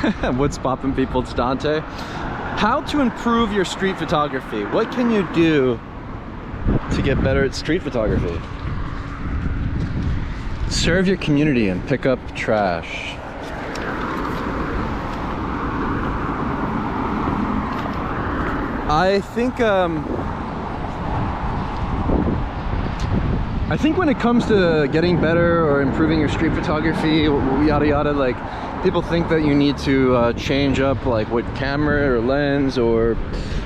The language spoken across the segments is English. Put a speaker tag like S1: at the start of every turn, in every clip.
S1: What's poppin', people? It's Dante. How to improve your street photography. What can you do to get better at street photography? Serve your community and pick up trash. I think when it comes to getting better or improving your street photography, yada yada, like, people think that you need to change up like what camera or lens or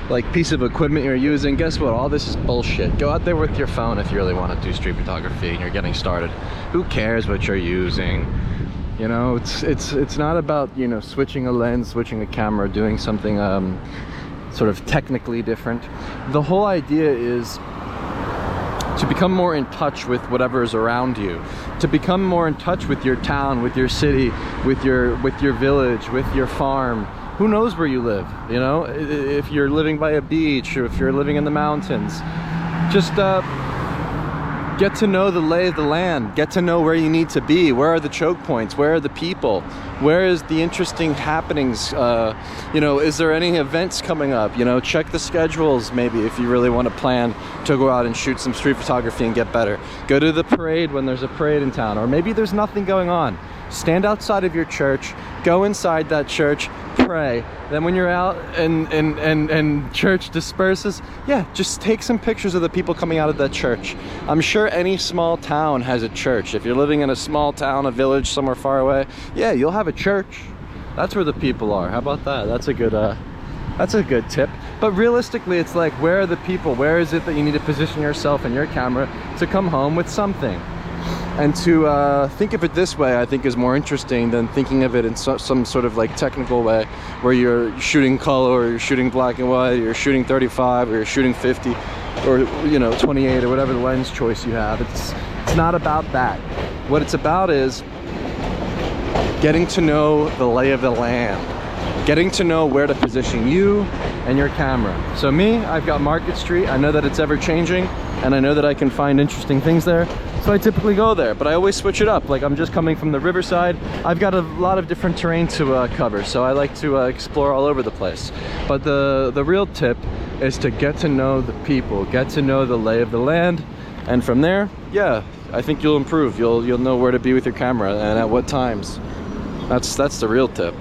S1: like piece of equipment you're using. Guess what? All this is bullshit. Go out there with your phone if you really want to do street photography and you're getting started. Who cares what you're using? You know, it's not about, you know, switching a lens, switching a camera, doing something sort of technically different. The whole idea is to become more in touch with whatever is around you, to become more in touch with your town, with your city, with your village, with your farm. Who knows where you live, you know? If you're living by a beach or if you're living in the mountains, just get to know the lay of the land, get to know where you need to be, where are the choke points, where are the people, where is the interesting happenings, you know, is there any events coming up, you know, check the schedules maybe if you really want to plan to go out and shoot some street photography and get better. Go to the parade when there's a parade in town, or maybe there's nothing going on. Stand outside of your church, go inside that church, pray. Then when you're out and church disperses, yeah, just take some pictures of the people coming out of that church. I'm sure any small town has a church. If you're living in a small town, a village somewhere far away, yeah, you'll have a church. That's where the people are. How about that? That's a good tip. But realistically, it's like, where are the people? Where is it that you need to position yourself and your camera to come home with something? And to think of it this way, I think, is more interesting than thinking of it in some sort of like technical way, where you're shooting color, or you're shooting black and white, or you're shooting 35, or you're shooting 50, or, you know, 28, or whatever the lens choice you have. It's not about that. What it's about is getting to know the lay of the land, getting to know where to position you and your camera. So me, I've got Market Street. I know that it's ever changing, and I know that I can find interesting things there. So I typically go there, but I always switch it up. Like, I'm just coming from the riverside. I've got a lot of different terrain to cover, so I like to explore all over the place. But the real tip is to get to know the people, get to know the lay of the land, and from there, yeah, I think you'll improve. You'll know where to be with your camera and at what times. That's the real tip.